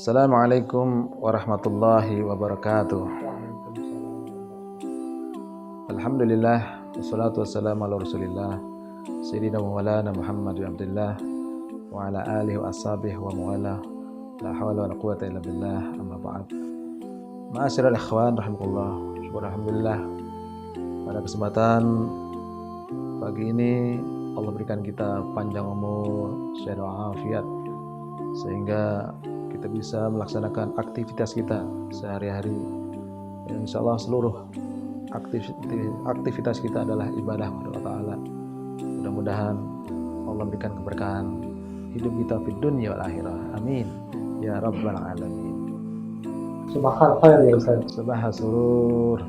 Assalamualaikum warahmatullahi wabarakatuh. Alhamdulillah, wassalatu wassalamu ala rasulillah Sayyidina wa maulana Muhammad bin Abdullah wa ala alihi wa ashabihi wa muwala. La hawla wa la quwata illa billah, amma ba'd. Ma'asyiral ikhwan rahimakumullah. Alhamdulillah, pada kesempatan pagi ini Allah berikan kita panjang umur, sehat walafiat, sehingga kita bisa melaksanakan aktivitas kita sehari-hari. Dan insyaallah seluruh aktivitas kita adalah ibadah kepada Allah Ta'ala. Mudah-mudahan Allah berikan keberkahan hidup kita di dunia wal akhirah. Amin ya rabbal alamin. Subahal khair ya Ustaz. Subahal surur.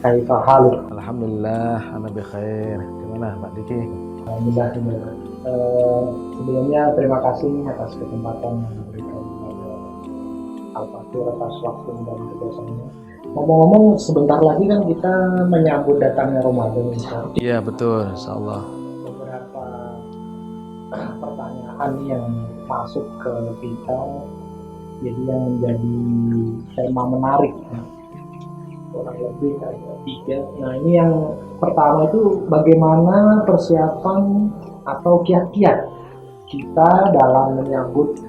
Kaifa haluk? Alhamdulillah, ana bi khair. Gimana Pak Diki? Alhamdulillah. Sebelumnya terima kasih atas kesempatan yang diberikan kepada Al-Fatur atas waktu dan kebiasaannya. Ngomong-ngomong, sebentar lagi kan kita menyambut datangnya Ramadan, Ustaz. Iya betul, insyaallah. Beberapa pertanyaan yang masuk ke kita, jadi yang menjadi tema menarik. Kurang lebih kayak 3. Nah, ini yang pertama itu bagaimana persiapan atau kiat-kiat kita dalam menyambut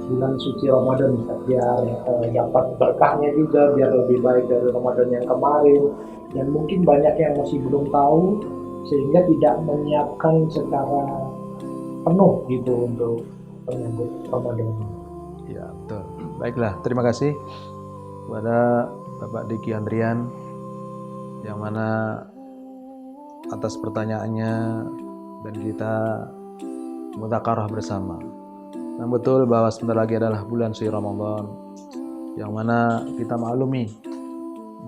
bulan suci Ramadan, biar dapat berkahnya juga, biar lebih baik dari Ramadan yang kemarin. Dan mungkin banyak yang masih belum tahu sehingga tidak menyiapkan secara penuh gitu untuk menyambut Ramadan. Ya betul. Baiklah, terima kasih kepada Bapak Diki Andrian yang mana atas pertanyaannya dan kita mudzakarah bersama. Yang betul bahwa sebentar lagi adalah bulan suci Ramadan, yang mana kita maklumi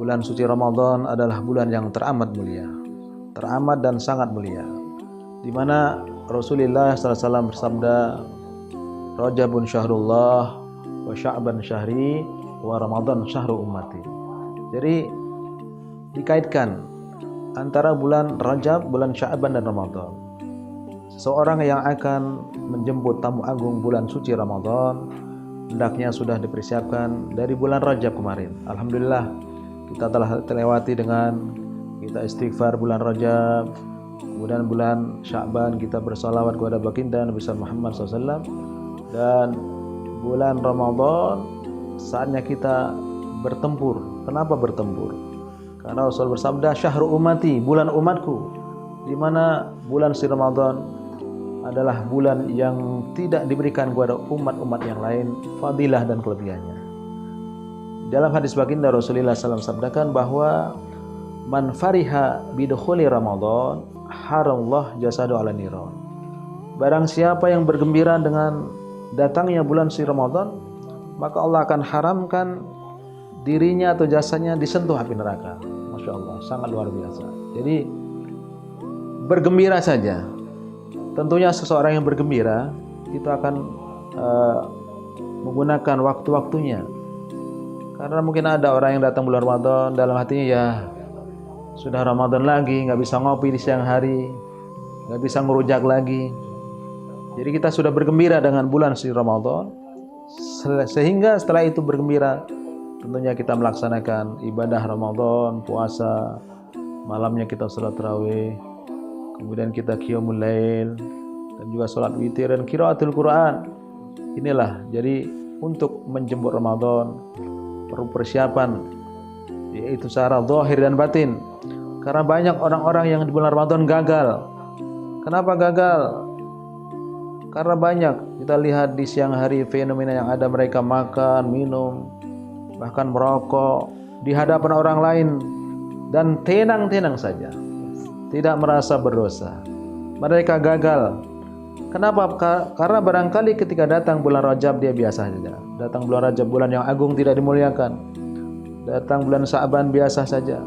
bulan suci Ramadan adalah bulan yang teramat mulia, teramat dan sangat mulia, di mana Rasulullah SAW bersabda, Rajabun syahrullah wa Sya'ban syahri wa Ramadan syahru ummati. Jadi dikaitkan antara bulan Rajab, bulan Sya'ban dan Ramadan. Seseorang yang akan menjemput tamu agung bulan suci Ramadan hendaknya sudah dipersiapkan dari bulan Rajab kemarin. Alhamdulillah, kita telah terlewati dengan kita istighfar bulan Rajab, kemudian bulan Sya'ban kita bersalawat kepada baginda Nabi Muhammad SAW, dan bulan Ramadan saatnya kita bertempur. Kenapa bertempur? Karena Rasul bersabda, syahrul ummati, bulan umatku, di mana bulan suci Ramadan adalah bulan yang tidak diberikan kepada umat-umat yang lain fadilah dan kelebihannya. Dalam hadis baginda Rasulullah SAW sabdakan bahwa man fariha bidukhuli Ramadan haramullah jasadu ala niran. Barang siapa yang bergembira dengan datangnya bulan suci Ramadan, maka Allah akan haramkan dirinya atau jasanya disentuh api neraka. Masya Allah, sangat luar biasa. Jadi bergembira saja. Tentunya seseorang yang bergembira itu akan menggunakan waktu-waktunya. Karena mungkin ada orang yang datang bulan Ramadan dalam hatinya, ya sudah Ramadan lagi, nggak bisa ngopi di siang hari, nggak bisa ngerujak lagi. Jadi kita sudah bergembira dengan bulan suci Ramadan, sehingga setelah itu bergembira tentunya kita melaksanakan ibadah Ramadan, puasa, malamnya kita salat tarawih, kemudian kita qiyamul lail, dan juga salat witir dan qiraatul Quran. Inilah jadi untuk menjemput Ramadan perlu persiapan, yaitu secara zahir dan batin. Karena banyak orang-orang yang di bulan Ramadan gagal. Kenapa gagal? Karena banyak kita lihat di siang hari fenomena yang ada, mereka makan, minum, bahkan merokok di hadapan orang lain dan tenang-tenang saja, tidak merasa berdosa. Mereka gagal. Kenapa? Karena barangkali ketika datang bulan Rajab dia biasa saja. Datang bulan Rajab, bulan yang agung, tidak dimuliakan. Datang bulan Sya'ban biasa saja.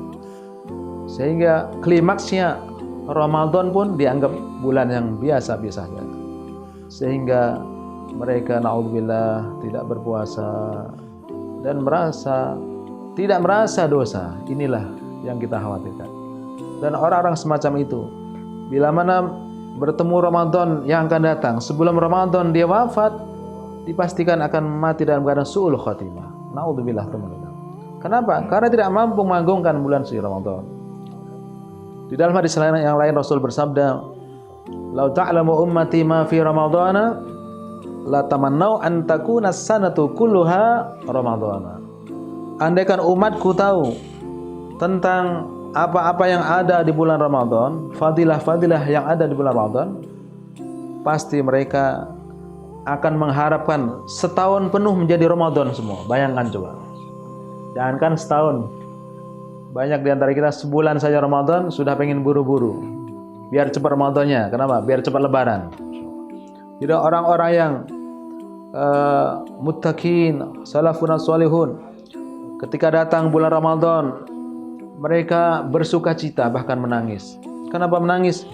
Sehingga klimaksnya Ramadan pun dianggap bulan yang biasa-biasa saja. Sehingga mereka naudzubillah tidak berpuasa dan tidak merasa dosa. Inilah yang kita khawatirkan. Dan orang-orang semacam itu, bila mana bertemu Ramadan yang akan datang, sebelum Ramadan dia wafat, dipastikan akan mati dalam keadaan su'ul khatimah. Naudzubillah teman-teman. Kenapa? Karena tidak mampu mengagungkan bulan suci Ramadan. Di dalam hadis yang lain Rasul bersabda, "Lau ta'lamu ummati ma fi Ramadana, la tamannau an takuna sanatu kulluha Ramadana." Andaikan umatku tahu tentang apa-apa yang ada di bulan Ramadan, fadilah-fadilah yang ada di bulan Ramadan, pasti mereka akan mengharapkan setahun penuh menjadi Ramadan semua. Bayangkan coba. Jangankan setahun. Banyak di antara kita sebulan saja Ramadan sudah pengen buru-buru. Biar cepat Ramadannya. Kenapa? Biar cepat lebaran. Jadi orang-orang yang muttaqin, salafun salihun, ketika datang bulan Ramadan, mereka bersuka cita bahkan menangis. Kenapa menangis?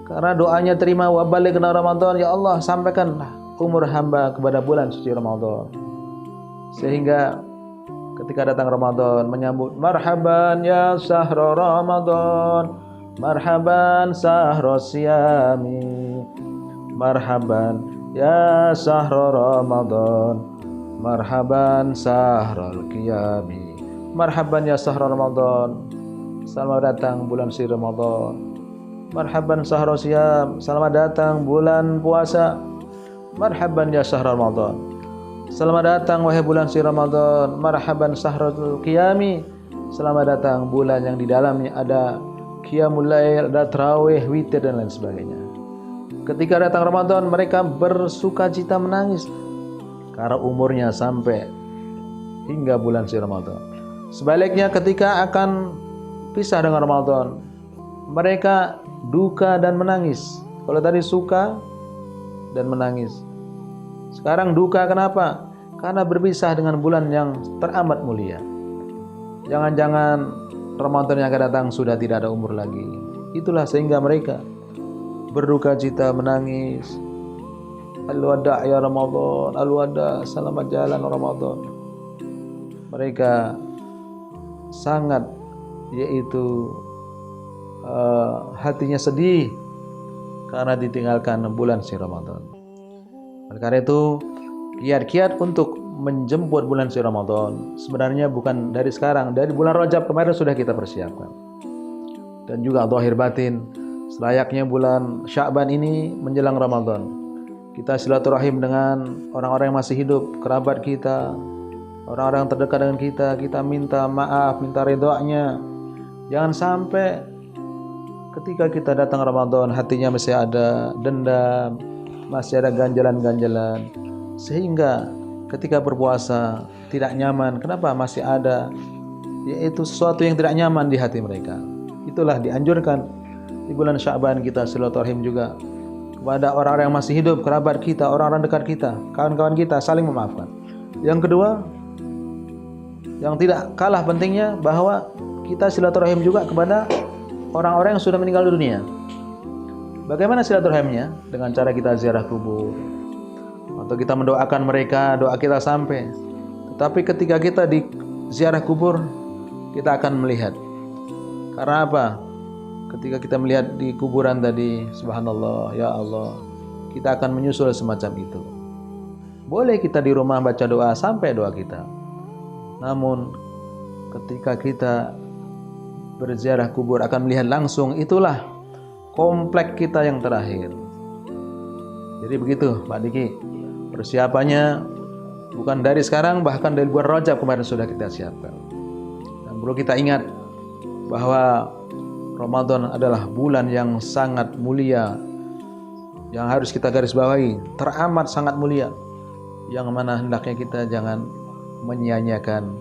Karena doanya terima, wa balighna Ramadan, ya Allah sampaikanlah umur hamba kepada bulan suci Ramadan. Sehingga ketika datang Ramadan menyambut marhaban ya sahra Ramadan, marhaban sahra siyami, marhaban ya sahra Ramadan, marhaban sahral qiyami, marhaban ya sahra Ramadan, selamat datang bulan suci Ramadan. Marhaban sahra siyam, selamat datang bulan puasa. Marhaban ya sahra Ramadan, selamat datang wahai bulan suci Ramadan. Marhaban sahratul qiyami, selamat datang bulan yang di dalamnya ada qiyamul lail, ada tarawih, witir dan lain sebagainya. Ketika datang Ramadan mereka bersuka cita menangis karena umurnya sampai hingga bulan suci Ramadan. Sebaliknya ketika akan pisah dengan Ramadan, mereka duka dan menangis. Kalau tadi suka dan menangis, sekarang duka. Kenapa? Karena berpisah dengan bulan yang teramat mulia. Jangan-jangan Ramadan yang akan datang sudah tidak ada umur lagi. Itulah sehingga mereka berduka cita menangis. Al-wada' ya Ramadan, al-wada', selamat jalan Ramadan. Mereka sangat yaitu hatinya sedih karena ditinggalkan bulan suci Ramadan. Oleh karena itu, kiat-kiat untuk menjemput bulan suci Ramadan sebenarnya bukan dari sekarang, dari bulan Rajab kemarin sudah kita persiapkan. Dan juga zahir batin, selayaknya bulan Sya'ban ini menjelang Ramadan, kita silaturahim dengan orang-orang yang masih hidup, kerabat kita, orang-orang yang terdekat dengan kita, kita minta maaf, minta ridhonya. Jangan sampai ketika kita datang Ramadan hatinya masih ada dendam, masih ada ganjalan-ganjalan, sehingga ketika berpuasa tidak nyaman. Kenapa? Masih ada yaitu sesuatu yang tidak nyaman di hati mereka. Itulah dianjurkan di bulan Sya'ban kita silaturahim juga kepada orang-orang yang masih hidup, kerabat kita, orang-orang dekat kita, kawan-kawan kita, saling memaafkan. Yang kedua, yang tidak kalah pentingnya, bahwa kita silaturahim juga kepada orang-orang yang sudah meninggal dunia. Bagaimana silaturahimnya? Dengan cara kita ziarah kubur, atau kita mendoakan mereka, doa kita sampai. Tetapi ketika kita di ziarah kubur, kita akan melihat. Karena apa? Ketika kita melihat di kuburan tadi, subhanallah, ya Allah, kita akan menyusul semacam itu. Boleh kita di rumah baca doa sampai doa kita. Namun ketika kita berziarah kubur akan melihat langsung, itulah komplek kita yang terakhir. Jadi begitu Pak Diki, persiapannya bukan dari sekarang, bahkan dari bulan Rajab kemarin sudah kita siapkan. Dan perlu kita ingat bahwa Ramadan adalah bulan yang sangat mulia, yang harus kita garis bawahi, teramat sangat mulia, yang mana hendaknya kita jangan menyia-nyiakan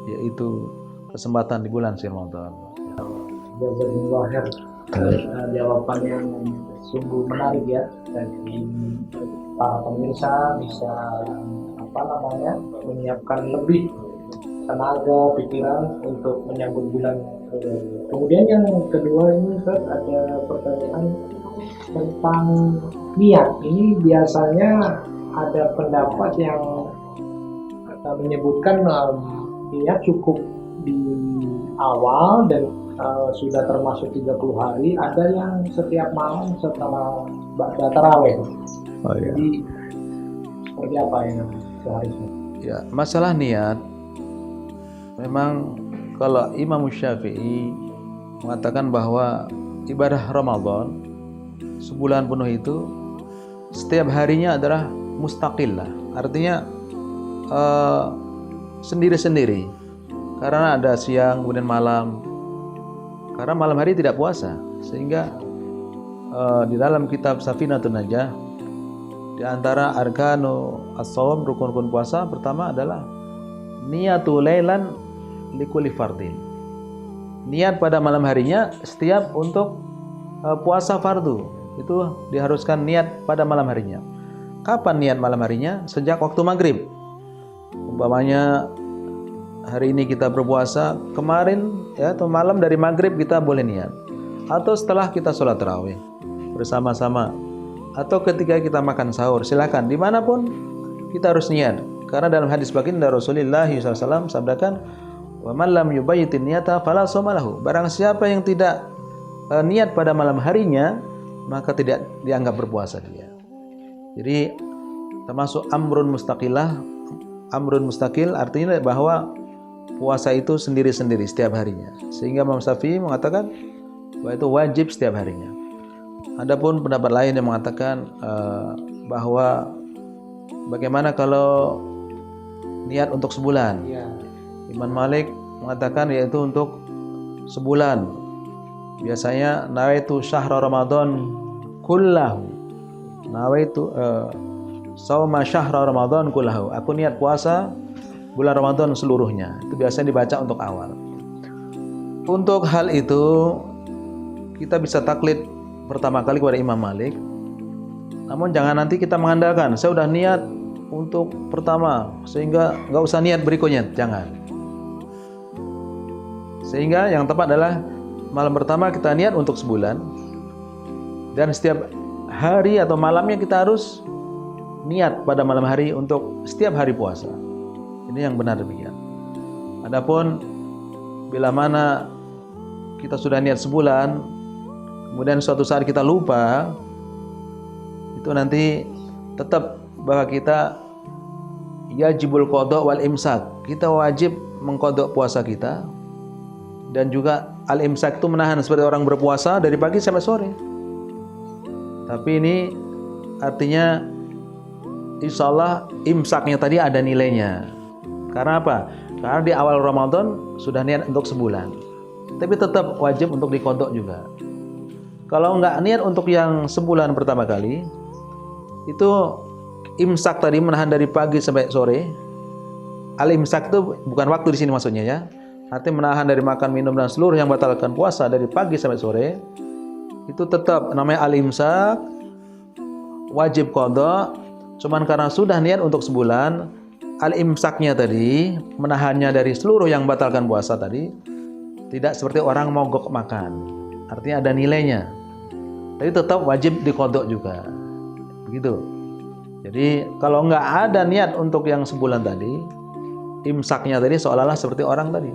yaitu kesempatan di bulan Ramadan. Jazakumullah khair. Jawaban yang sungguh menarik ya, dari para pemirsa bisa menyiapkan lebih tenaga pikiran untuk menyambut bulan. Kemudian yang kedua ini Ustaz, ada pertanyaan tentang niat. Ini biasanya ada pendapat yang menyebutkan niat cukup di awal dan sudah termasuk 30 hari, ada yang setiap malam setelah ba'da tarawih. Oh, iya. Jadi seperti apa yang seharusnya? Ya, masalah niat memang kalau Imam Syafi'i mengatakan bahwa ibadah Ramadan sebulan penuh itu setiap harinya adalah mustaqillah, artinya sendiri-sendiri, karena ada siang kemudian malam, karena malam hari tidak puasa, sehingga di dalam kitab Safinatun Najah di antara arkanu as-shaum, rukun-rukun puasa pertama adalah niyatul lailan likulli fardin, niat pada malam harinya setiap untuk puasa fardu. Itu diharuskan niat pada malam harinya. Kapan niat malam harinya? Sejak waktu maghrib. Umpamanya hari ini kita berpuasa, kemarin ya atau malam dari maghrib kita boleh niat, atau setelah kita sholat tarawih bersama-sama, atau ketika kita makan sahur, silakan dimanapun kita harus niat. Karena dalam hadis baginda Rasulullah SAW sabdakan, wa man lam yubayyitin niyata fala shauma lahu. Barang siapa yang tidak niat pada malam harinya, maka tidak dianggap berpuasa dia. Jadi termasuk amrun mustaqillah. Amrun mustaqil artinya bahwa puasa itu sendiri-sendiri setiap harinya. Sehingga Imam Syafi'i mengatakan bahwa itu wajib setiap harinya. Adapun pendapat lain yang mengatakan bahwa bagaimana kalau niat untuk sebulan. Ya. Imam Malik mengatakan yaitu untuk sebulan. Biasanya nawaitu syahra Ramadan kullahu. Nawaitu sauma syahra Ramadan kullahu. Aku niat puasa bulan Ramadan seluruhnya. Itu biasanya dibaca untuk awal. Untuk hal itu kita bisa taklid pertama kali kepada Imam Malik. Namun jangan nanti kita mengandalkan saya udah niat untuk pertama sehingga nggak usah niat berikutnya, jangan. Sehingga yang tepat adalah malam pertama kita niat untuk sebulan, dan setiap hari atau malamnya kita harus niat pada malam hari untuk setiap hari puasa. Ini yang benar demikian. Adapun bila mana kita sudah niat sebulan, kemudian suatu saat kita lupa, itu nanti tetap bahwa kita yajibul qada wal imsak. Kita wajib mengqadha puasa kita, dan juga al-imsak itu menahan seperti orang berpuasa dari pagi sampai sore. Tapi ini artinya insya Allah imsaknya tadi ada nilainya. Karena apa? Karena di awal Ramadan sudah niat untuk sebulan, tapi tetap wajib untuk diqadha juga. Kalau nggak niat untuk yang sebulan pertama kali, itu imsak tadi menahan dari pagi sampai sore. Al-imsak itu bukan waktu di sini maksudnya ya. Artinya menahan dari makan, minum dan seluruh yang batalkan puasa dari pagi sampai sore. Itu tetap namanya al-imsak, wajib qadha. Cuman karena sudah niat untuk sebulan, al-imsaknya tadi menahannya dari seluruh yang batalkan puasa tadi, tidak seperti orang mogok makan. Artinya ada nilainya. Tapi tetap wajib diqadha juga. Begitu. Jadi kalau nggak ada niat untuk yang sebulan tadi, imsaknya tadi seolah-olah seperti orang tadi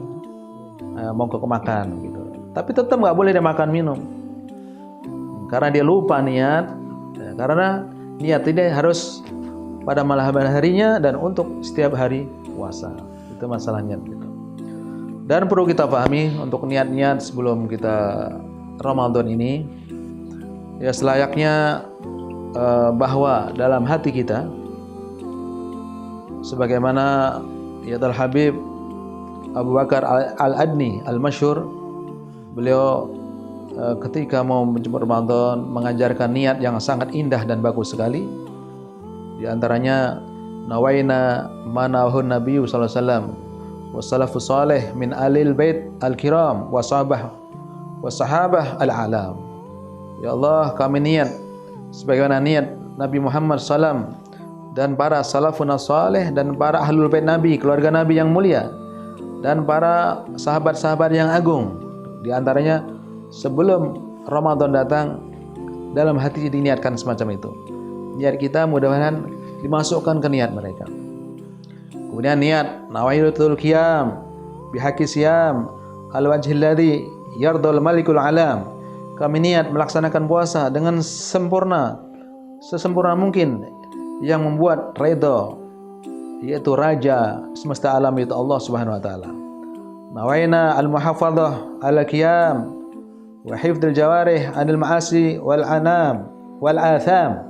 mogok makan gitu. Tapi tetap nggak boleh dia makan minum, karena dia lupa niat. Karena niat ini harus pada malam harinya dan untuk setiap hari puasa. Itu masalahnya gitu. Dan perlu kita pahami untuk niat-niat sebelum kita Ramadan ini, ya selayaknya bahwa dalam hati kita, sebagaimana ya Habib Abu Bakar Al-Adni Al-Masyhur, beliau ketika mau menjemput Ramadan mengajarkan niat yang sangat indah dan bagus sekali. Di antaranya nawaina manahun Nabi sallallahu alaihi wasallam wa salafus salih min alil bait al-kiram wa sahabah al-alam. Ya Allah, kami niat sebagaimana niat Nabi Muhammad SAW dan para salafun salih dan para ahlul bait Nabi, keluarga Nabi yang mulia, dan para sahabat-sahabat yang agung. Di antaranya sebelum Ramadan datang, dalam hati diniatkan semacam itu. Niat kita mudah-mudahan dimasukkan ke niat mereka. Kemudian niat nawaitul qiyam bihaqi siyam al-wajhil ladzi yardul malikul alam. Kami niat melaksanakan puasa dengan sempurna, sesempurna mungkin, yang membuat redha, yaitu raja semesta alam itu Allah Subhanahu wa taala. Nawaina al-muhafadzah al-qiyam wa hifdzul jawarih 'anil ma'asi wal anam wal atham.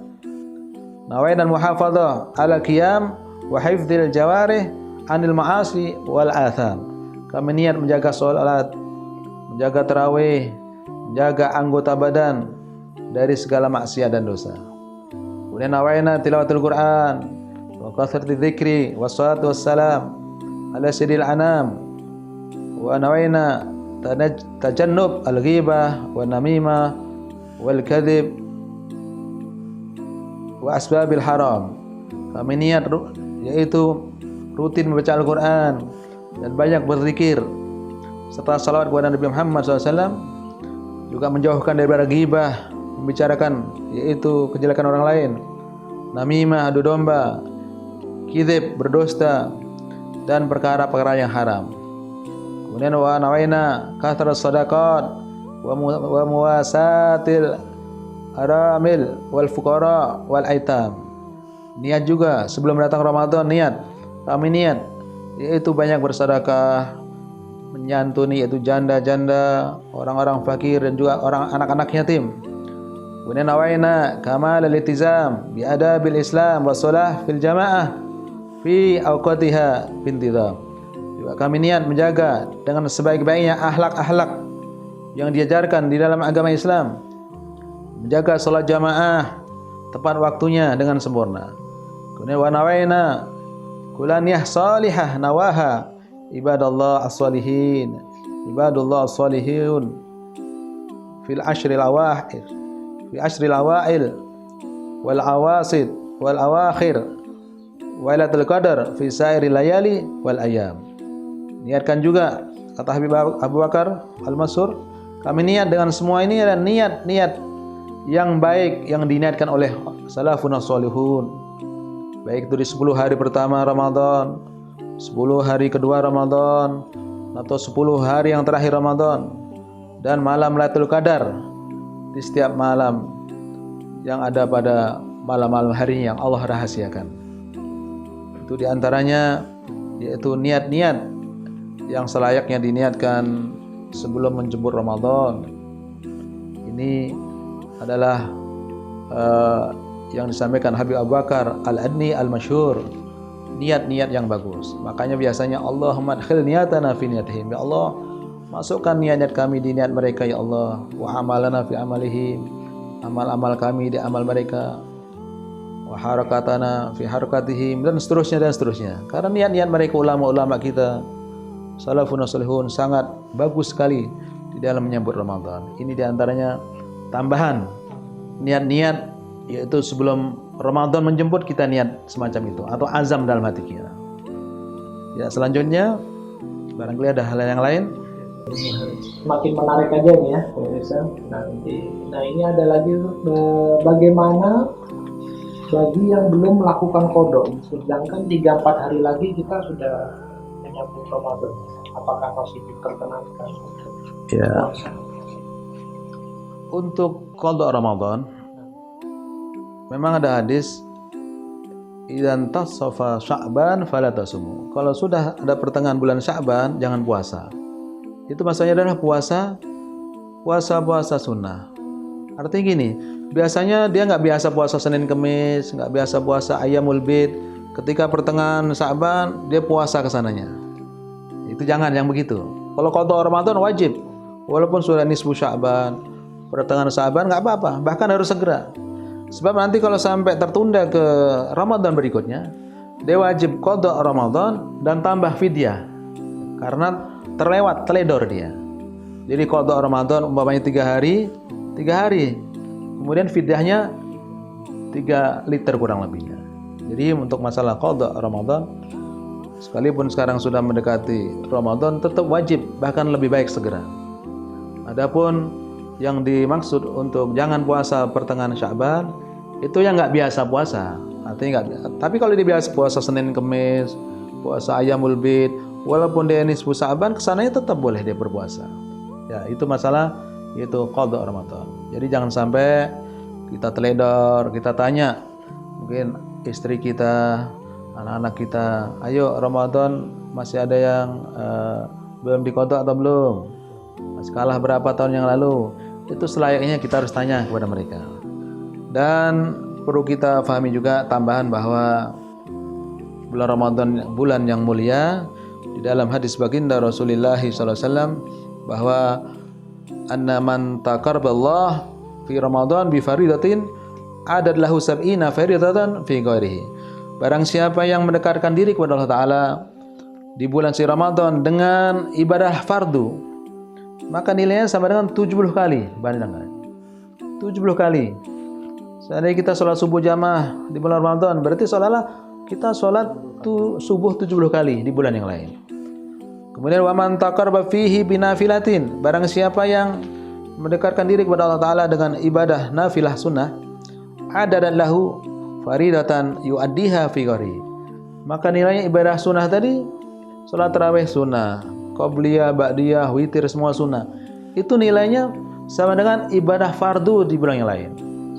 Nawaina al-muhafadzah al-qiyam wa hifdzul jawarih 'anil ma'asi wal atham. Kami niat menjaga salat, menjaga tarawih, menjaga anggota badan dari segala maksiat dan dosa. Kemudian nawaina tilawatul Quran wa kathrati dzikri wassalatu wassalam ala sayyidil anam wa nawaina tajannub al-ghibah wa namimah wal kadhib wa asbabil haram. Kami niat yaitu rutin membaca Al-Quran dan banyak berzikir serta salawat kepada Nabi Muhammad SAW, juga menjauhkan daripada ghibah, membicarakan yaitu kejelekan orang lain, namimah, adu domba, kizib, berdusta, dan perkara-perkara yang haram. Kemudian wa nawaina kathrat sadaqat wa muwasatil aramil wal fuqara wal aitam. Niat juga sebelum datang Ramadan, kami niat yaitu banyak bersedekah, menyantuni yaitu janda-janda, orang-orang fakir dan juga orang anak-anak yatim. Kemudian nawaina kamal al-iltizam bi adabil Islam wa shalah fil jamaah fi awqatiha bintidam. Juga kami niat menjaga dengan sebaik-baiknya akhlak-akhlak yang diajarkan di dalam agama Islam, menjaga salat jamaah tepat waktunya dengan sempurna. Kemudian wa nawaina kulaniyah salihah nawaha ibadallah as-salihin ibadullah as-salihun fil ashril awakhir fi ashril awail wal awasid wal awakhir wailatul qadar fi sairil layali wal ayam. Niatkan juga, kata Habib Abu Bakar Al-Mansur, kami niat dengan semua ini dan niat-niat yang baik yang diniatkan oleh salafun as-salihun, baik itu di 10 hari pertama Ramadan, 10 hari kedua Ramadan, atau 10 hari yang terakhir Ramadan, dan malam Lailatul Qadar di setiap malam yang ada pada malam-malam hari yang Allah rahasiakan. Itu diantaranya yaitu niat-niat yang selayaknya diniatkan sebelum menjemput Ramadan. Ini adalah yang disampaikan Habib Abu Bakar Al-Adni Al-Masyhur, niat-niat yang bagus. Makanya biasanya Allahumma adkhil niyatana fi niyatihim, ya Allah masukkan niat-niat kami di niat mereka ya Allah, wa amalana fi amalihim, amal-amal kami di amal mereka, wa harakatana fi harakatihim, dan seterusnya. Karena niat-niat mereka ulama-ulama kita salafun salihun sangat bagus sekali di dalam menyambut Ramadan. Ini diantaranya tambahan niat-niat, yaitu sebelum Ramadan menjemput kita niat semacam itu atau azam dalam hati kita. Ya, selanjutnya barangkali ada hal yang lain. Semakin menarik aja nih ya pemirsa. Nah ini ada lagi bagaimana bagi yang belum melakukan qada, sedangkan 3-4 hari lagi kita sudah menyambut Ramadan, apakah masih diperkenankan? Ya. Untuk qada Ramadan memang ada hadis idzan tasaffa Sya'ban fala tasumu. Kalau sudah ada pertengahan bulan Sya'ban jangan puasa. Itu maksudnya adalah puasa sunnah. Artinya gini, biasanya dia nggak biasa puasa Senin Kemis, nggak biasa puasa Ayyamul Bid. Ketika pertengahan Sya'ban dia puasa kesananya. Itu jangan yang begitu. Kalau qada Ramadan wajib, walaupun sudah nisfu Sya'ban, pertengahan Sya'ban nggak apa-apa, bahkan harus segera. Sebab nanti kalau sampai tertunda ke Ramadan berikutnya, dia wajib qada Ramadan dan tambah fidyah. Karena teledor dia. Jadi qada Ramadan umpamanya 3 hari. Kemudian fidyahnya 3 liter kurang lebihnya. Jadi untuk masalah qada Ramadan, sekalipun sekarang sudah mendekati Ramadan, tetap wajib, bahkan lebih baik segera. Adapun yang dimaksud untuk jangan puasa pertengahan Sya'ban, itu yang nggak biasa puasa. Artinya nggak. Tapi kalau dia biasa puasa Senin Kemis, puasa Ayyamul Bid, walaupun dia nisfu Sya'ban, kesananya tetap boleh dia berpuasa. Ya, itu masalah itu qada Ramadan. Jadi jangan sampai kita teledor, kita tanya, mungkin istri kita, anak-anak kita, ayo Ramadan masih ada yang belum diqadha atau belum? Masih kalah berapa tahun yang lalu? Itu selayaknya kita harus tanya kepada mereka. Dan perlu kita pahami juga tambahan bahwa bulan Ramadan bulan yang mulia. Di dalam hadis baginda Rasulullah SAW bahwa anna man taqarraballah fi Ramadan bi faridatin adad lahu sab'ina faridatan fi ghairihi. Barang siapa yang mendekatkan diri kepada Allah Ta'ala di bulan si Ramadan dengan ibadah fardu, maka nilainya sama dengan 70 kali. Bayangkan 70 kali. Seandainya kita sholat subuh jamaah di bulan Ramadan, berarti seolah-olah kita sholat subuh 70 kali di bulan yang lain. Kemudian wa man taqarraba fihi binafilatin, barang siapa yang mendekatkan diri kepada Allah Ta'ala dengan ibadah nafilah sunnah, adadan lahu faridatan yu'addiha fi ghairi, maka nilainya ibadah sunnah tadi, sholat tarawih sunnah, qabliyah, ba'diyah, witir semua sunnah, itu nilainya sama dengan ibadah fardu di bulan yang lain.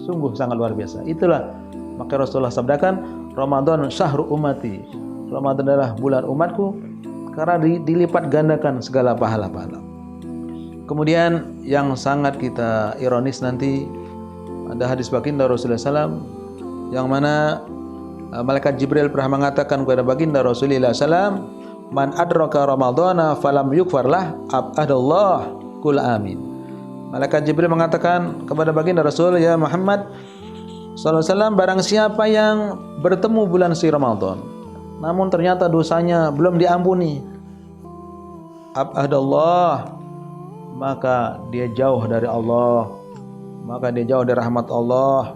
Sungguh sangat luar biasa. Itulah maka Rasulullah sabdakan, Ramadan syahru ummati, Ramadan adalah bulan umatku, karena dilipat gandakan segala pahala-pahala. Kemudian yang sangat kita ironis nanti, ada hadis baginda Rasulullah SAW yang mana malaikat Jibril pernah mengatakan kepada baginda Rasulullah SAW, man adraka ramadhana falam yukfarlah abadallah kul amin. Malaikat Jibril mengatakan kepada baginda Rasul, ya Muhammad SAW, barang siapa yang bertemu bulan si Ramadan namun ternyata dosanya belum diampuni, abadallah, maka dia jauh dari Allah, maka dia jauh dari rahmat Allah.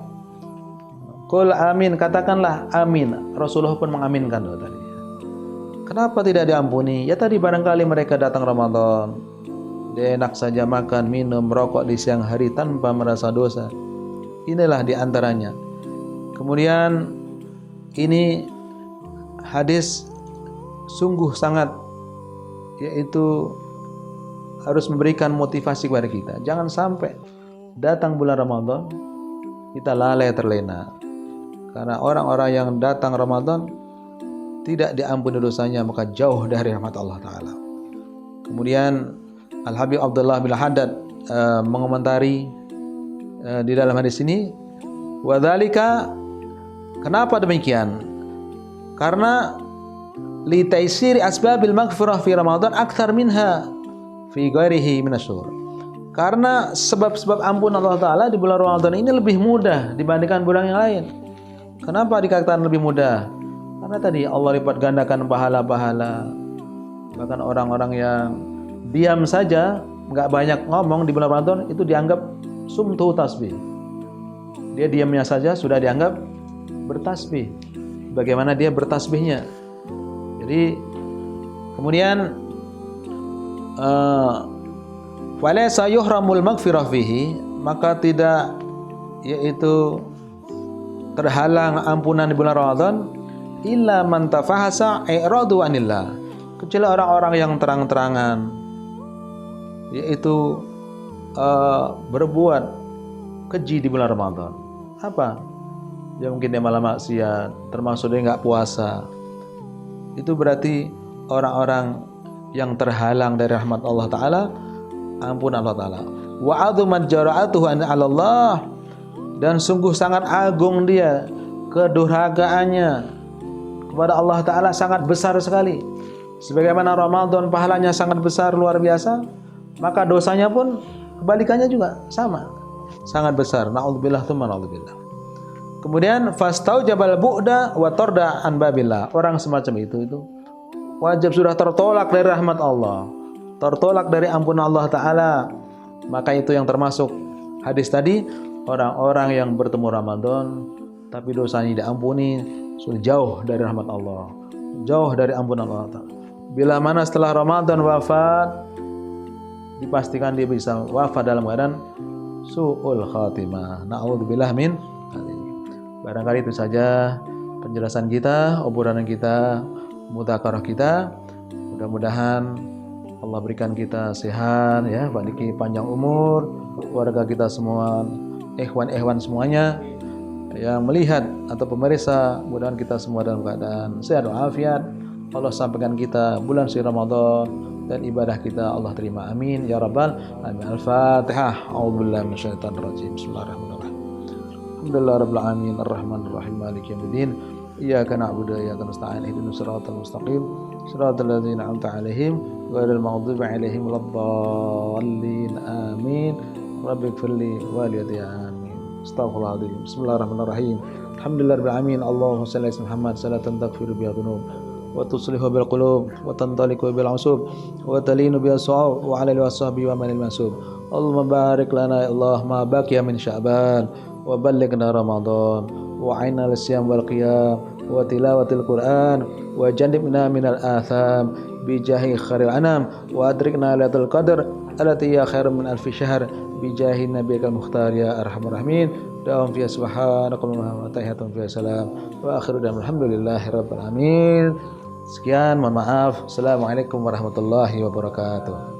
Qul amin, katakanlah amin. Rasulullah pun mengaminkan tadi. Kenapa tidak diampuni? Ya tadi barangkali mereka datang Ramadan, dia enak saja makan, minum, merokok di siang hari tanpa merasa dosa. Inilah diantaranya. Kemudian ini hadis sungguh sangat, yaitu harus memberikan motivasi kepada kita. Jangan sampai datang bulan Ramadan kita lalai terlena. Karena orang-orang yang datang Ramadan tidak diampuni dosanya, maka jauh dari rahmat Allah Ta'ala. Kemudian Al-Habib Abdullah bin Haddad mengomentari di dalam hadis ini, wadzalika, kenapa demikian? Karena li taisiri asbabil maghfirah fi Ramadan akthar minha fi ghairihi minasyhur. Karena sebab-sebab ampun Allah Ta'ala di bulan Ramadan ini lebih mudah dibandingkan bulan yang lain. Kenapa dikatakan lebih mudah? Karena tadi Allah lipat gandakan pahala-pahala. Bahkan orang-orang yang diam saja, nggak banyak ngomong di bulan Ramadan, itu dianggap sumtu tasbih. Dia diamnya saja sudah dianggap bertasbih. Bagaimana dia bertasbihnya? Jadi kemudian falaysa yuhramul maghfirah fihi, maka tidak, yaitu terhalang ampunan di bulan Ramadan, illa man tafahasa i'radu anillah, kecuali orang-orang yang terang-terangan, yaitu berbuat keji di bulan Ramadan. Apa? Ya mungkin dia malah maksiat, termasuk dia nggak puasa. Itu berarti orang-orang yang terhalang dari rahmat Allah Ta'ala, ampun Allah Ta'ala. Wa adzumat jara'atuhu an 'ala Allah, dan sungguh sangat agung dia, kedurhakaannya kepada Allah Ta'ala sangat besar sekali. Sebagaimana Ramadan pahalanya sangat besar, luar biasa, maka dosanya pun kebalikannya juga sama, sangat besar. Na'udzubillah tsumma na'udzubillah. Kemudian fastaujabal bu'da wa tarda an babillah. Orang semacam itu wajib sudah tertolak dari rahmat Allah, tertolak dari ampunan Allah Ta'ala. Maka itu yang termasuk hadis tadi, orang-orang yang bertemu Ramadan tapi dosanya diampuni, sudah jauh dari rahmat Allah, jauh dari ampunan Allah Ta'ala. Bila mana setelah Ramadan wafat, dipastikan dia bisa wafat dalam keadaan su'ul khatimah. Na'udzubillah min. Barangkali itu saja penjelasan kita, obrolan kita, mudzakarah kita. Mudah-mudahan Allah berikan kita sehat, ya, Pak Diki panjang umur, keluarga kita semua, ikhwan-ikhwan semuanya yang melihat atau pemirsa, mudah-mudahan kita semua dalam keadaan sehat walafiat. Allah sampaikan kita bulan suci Ramadan dan ibadah kita Allah terima, amin ya rabbal alamin. Al-Fatihah. A'udzubillahi minasyaitonir rajim. Bismillahirrahmanirrahim. Alhamdulillahirabbil alamin arrahmanir rahim maliki yaumiddin. Iyyaka na'budu wa iyyaka nasta'in ihdinas siratal mustaqim siratal ladzina an'amta 'alaihim ghairil maghdubi 'alaihim waladdallin. Amin. Rabbighfirli wa li amin. Astaghfirullahaladzim. Bismillahirrahmanirrahim. Alhamdulillahirabbil alamin. Allahumma shalli ala Muhammad salatan taghfiru biha dhunub wa tuslihu bil qulub wa tantaliqu bil usub wa talinu bil su'ab wa 'ala alihi washabihi wa man masub. Allahumma barik lana ya Allah ma baqiya min sya'ban wa ballighna ramadan wa 'inna lisyam wal qiyam wa tilawatil quran wa jannibna minal atham bi jahi khairil anam wa adrikna lailatul qadr allati hiya khairun min alfi syahr bi jahi nabiyikal mukhtar ya arhamar rahimin. Da'um fiya subhanakallahumma wa tahiyyatun fiya salam wa akhiru dan alhamdulillahirabbil alamin. Sekian, mohon maaf. Assalamualaikum warahmatullahi wabarakatuh.